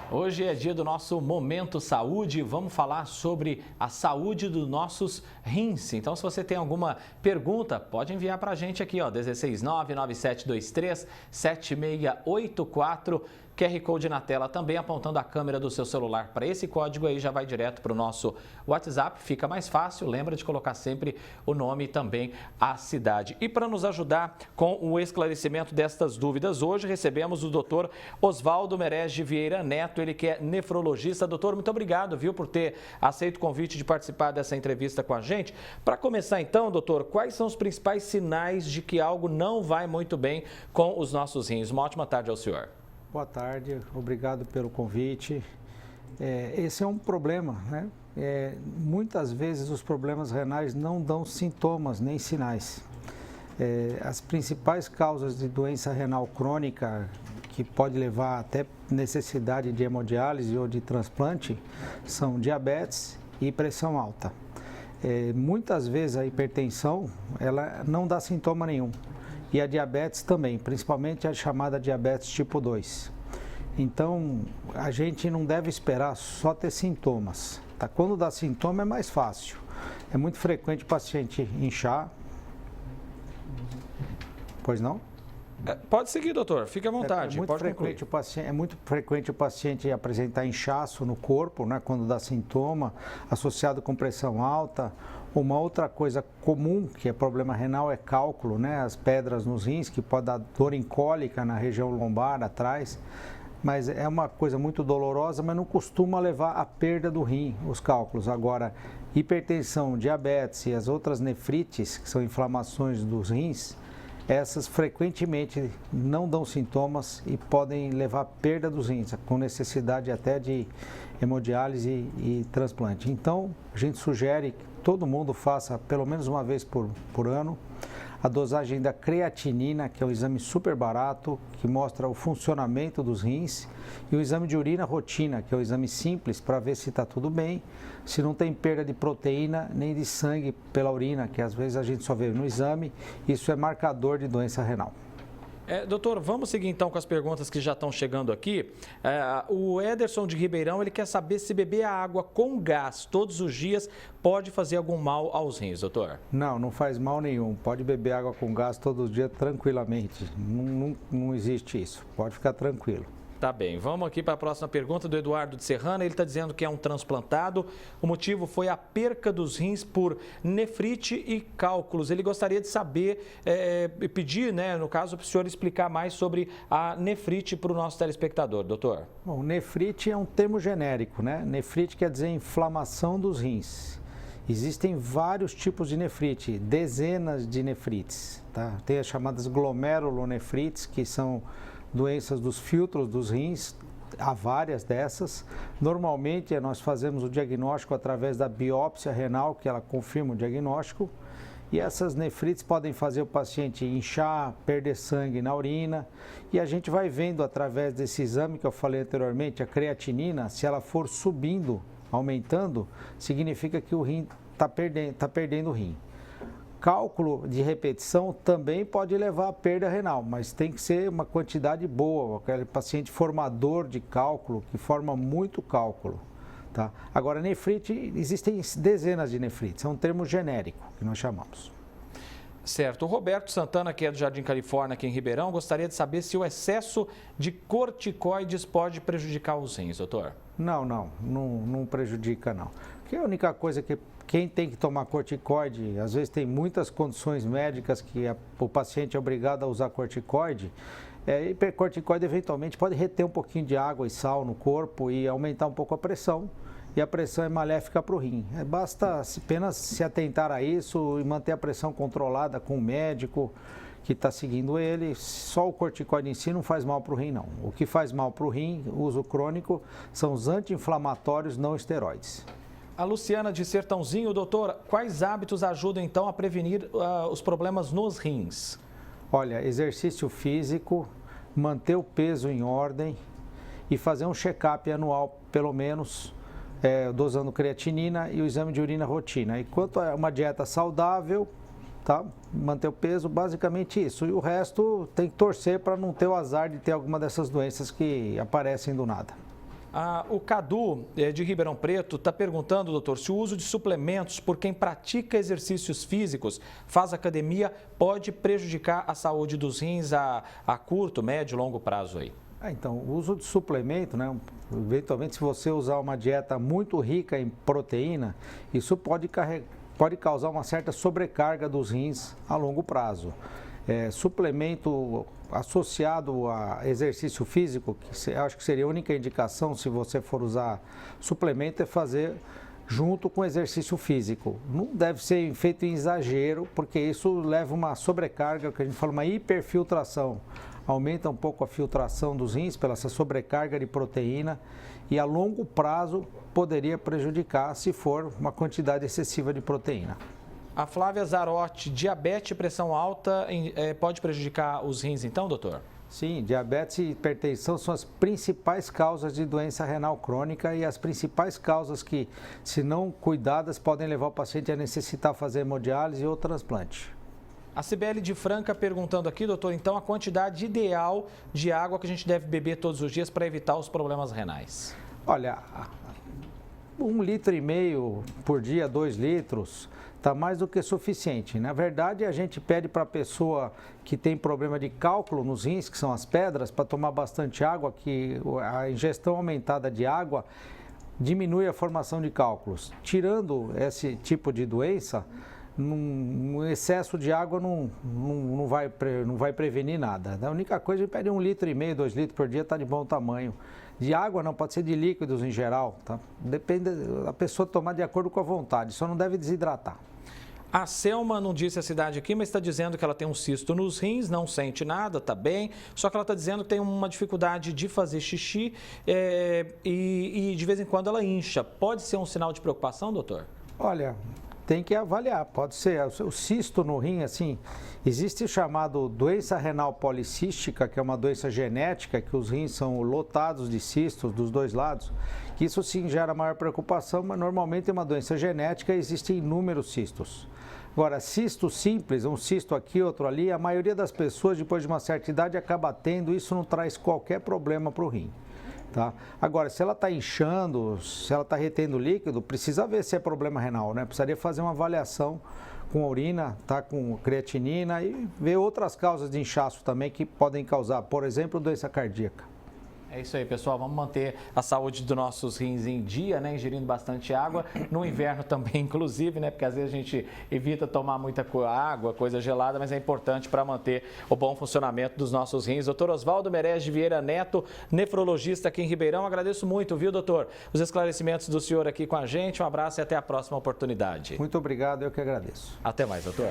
Hoje é dia do nosso Momento Saúde. Vamos falar sobre a saúde dos nossos rins. Então, se você tem alguma pergunta, pode enviar para a gente aqui, ó, 16997237684. QR Code na tela também apontando a câmera do seu celular para esse código aí, já vai direto para o nosso WhatsApp, fica mais fácil. Lembra de colocar sempre o nome e também a cidade. E para nos ajudar com o esclarecimento destas dúvidas, hoje recebemos o doutor Oswaldo Merege Vieira Neto, ele que é nefrologista. Doutor, muito obrigado, viu, por ter aceito o convite de participar dessa entrevista com a gente. Para começar então, doutor, quais são os principais sinais de que algo não vai muito bem com os nossos rins? Uma ótima tarde ao senhor. Boa tarde, obrigado pelo convite. Esse é um problema, né? Muitas vezes os problemas renais não dão sintomas nem sinais. As principais causas de doença renal crônica, que pode levar até necessidade de hemodiálise ou de transplante, são diabetes e pressão alta. Muitas vezes a hipertensão, ela não dá sintoma nenhum. E a diabetes também, principalmente a chamada diabetes tipo 2. Então, a gente não deve esperar só ter sintomas, tá? Quando dá sintoma é mais fácil. É muito frequente o paciente inchar. Pois não? Pode seguir, doutor, fique à vontade. É muito frequente o paciente apresentar inchaço no corpo, né, quando dá sintoma, associado com pressão alta. Uma outra coisa comum, que é problema renal, é cálculo, né, as pedras nos rins, que pode dar dor em cólica na região lombar, atrás. Mas é uma coisa muito dolorosa, mas não costuma levar à perda do rim, os cálculos. Agora, hipertensão, diabetes e as outras nefrites, que são inflamações dos rins, essas frequentemente não dão sintomas e podem levar à perda dos rins, com necessidade até de hemodiálise e transplante. Então, a gente sugere que todo mundo faça pelo menos uma vez por ano a dosagem da creatinina, que é um exame super barato, que mostra o funcionamento dos rins, e o exame de urina rotina, que é um exame simples para ver se está tudo bem, se não tem perda de proteína nem de sangue pela urina, que às vezes a gente só vê no exame. Isso é marcador de doença renal. Doutor, vamos seguir então com as perguntas que já estão chegando aqui. O Ederson de Ribeirão, ele quer saber se beber a água com gás todos os dias pode fazer algum mal aos rins, doutor? Não, não faz mal nenhum. Pode beber água com gás todos os dias tranquilamente. Não existe isso. Pode ficar tranquilo. Tá bem, vamos aqui para a próxima pergunta do Eduardo de Serrana. Ele está dizendo que é um transplantado. O motivo foi a perca dos rins por nefrite e cálculos. Ele gostaria de saber, pedir, né, no caso, para o senhor explicar mais sobre a nefrite para o nosso telespectador, doutor. Bom, nefrite é um termo genérico, né? Nefrite quer dizer inflamação dos rins. Existem vários tipos de nefrite, dezenas de nefrites, tá? Tem as chamadas glomerulonefrites, que são doenças dos filtros dos rins, há várias dessas. Normalmente nós fazemos o diagnóstico através da biópsia renal, que ela confirma o diagnóstico. E essas nefrites podem fazer o paciente inchar, perder sangue na urina. E a gente vai vendo através desse exame que eu falei anteriormente, a creatinina, se ela for subindo, aumentando, significa que o rim está perdendo o rim. Cálculo de repetição também pode levar à perda renal, mas tem que ser uma quantidade boa, aquele paciente formador de cálculo, que forma muito cálculo. Tá? Agora, nefrite, existem dezenas de nefrites, é um termo genérico que nós chamamos. Certo. O Roberto Santana, que é do Jardim Califórnia, aqui em Ribeirão, gostaria de saber se o excesso de corticoides pode prejudicar os rins, doutor? Não prejudica, não. Porque a única coisa que quem tem que tomar corticoide, às vezes tem muitas condições médicas que o paciente é obrigado a usar corticoide. Hipercorticoide eventualmente pode reter um pouquinho de água e sal no corpo e aumentar um pouco a pressão. E a pressão é maléfica para o rim. Basta apenas se atentar a isso e manter a pressão controlada com o médico que está seguindo ele. Só o corticoide em si não faz mal para o rim, não. O que faz mal para o rim, uso crônico, são os anti-inflamatórios não esteroides. A Luciana de Sertãozinho, doutor, quais hábitos ajudam então a prevenir os problemas nos rins? Olha, exercício físico, manter o peso em ordem e fazer um check-up anual, pelo menos, dosando creatinina e o exame de urina rotina. E quanto a uma dieta saudável, tá? Manter o peso, basicamente isso. E o resto tem que torcer para não ter o azar de ter alguma dessas doenças que aparecem do nada. O Cadu, de Ribeirão Preto, está perguntando, doutor, se o uso de suplementos por quem pratica exercícios físicos, faz academia, pode prejudicar a saúde dos rins a curto, médio e longo prazo aí. Então, o uso de suplemento, né? Eventualmente, se você usar uma dieta muito rica em proteína, isso pode causar uma certa sobrecarga dos rins a longo prazo. Suplemento associado a exercício físico, que acho que seria a única indicação se você for usar suplemento, é fazer junto com exercício físico. Não deve ser feito em exagero, porque isso leva uma sobrecarga, que a gente fala uma hiperfiltração. Aumenta um pouco a filtração dos rins pela essa sobrecarga de proteína e a longo prazo poderia prejudicar se for uma quantidade excessiva de proteína. A Flávia Zarotti, diabetes e pressão alta pode prejudicar os rins então, doutor? Sim, diabetes e hipertensão são as principais causas de doença renal crônica e as principais causas que, se não cuidadas, podem levar o paciente a necessitar fazer hemodiálise ou transplante. A Cibele de Franca perguntando aqui, doutor, então a quantidade ideal de água que a gente deve beber todos os dias para evitar os problemas renais? Olha, 1,5 litro por dia, 2 litros, está mais do que suficiente. Na verdade, a gente pede para a pessoa que tem problema de cálculo nos rins, que são as pedras, para tomar bastante água, que a ingestão aumentada de água diminui a formação de cálculos. Tirando esse tipo de doença, um excesso de água não vai prevenir nada. A única coisa é pedir 1,5 litro, 2 litros por dia, está de bom tamanho. De água não, pode ser de líquidos em geral, tá? Depende da pessoa tomar de acordo com a vontade, só não deve desidratar. A Selma não disse a cidade aqui, mas está dizendo que ela tem um cisto nos rins, não sente nada, está bem, só que ela está dizendo que tem uma dificuldade de fazer xixi e de vez em quando ela incha. Pode ser um sinal de preocupação, doutor? Olha, tem que avaliar, pode ser. O cisto no rim, assim, existe o chamado doença renal policística, que é uma doença genética, que os rins são lotados de cistos dos dois lados, que isso sim gera maior preocupação, mas normalmente é uma doença genética e existem inúmeros cistos. Agora, cisto simples, um cisto aqui, outro ali, a maioria das pessoas, depois de uma certa idade, acaba tendo, isso não traz qualquer problema para o rim. Tá? Agora, se ela está inchando, se ela está retendo líquido, precisa ver se é problema renal, né? Precisaria fazer uma avaliação com urina, tá? Com creatinina e ver outras causas de inchaço também que podem causar, por exemplo, doença cardíaca. É isso aí, pessoal. Vamos manter a saúde dos nossos rins em dia, né? Ingerindo bastante água. No inverno também, inclusive, né? Porque às vezes a gente evita tomar muita água, coisa gelada, mas é importante para manter o bom funcionamento dos nossos rins. Doutor Oswaldo Merez de Vieira Neto, nefrologista aqui em Ribeirão. Agradeço muito, viu, doutor? Os esclarecimentos do senhor aqui com a gente. Um abraço e até a próxima oportunidade. Muito obrigado, eu que agradeço. Até mais, doutor.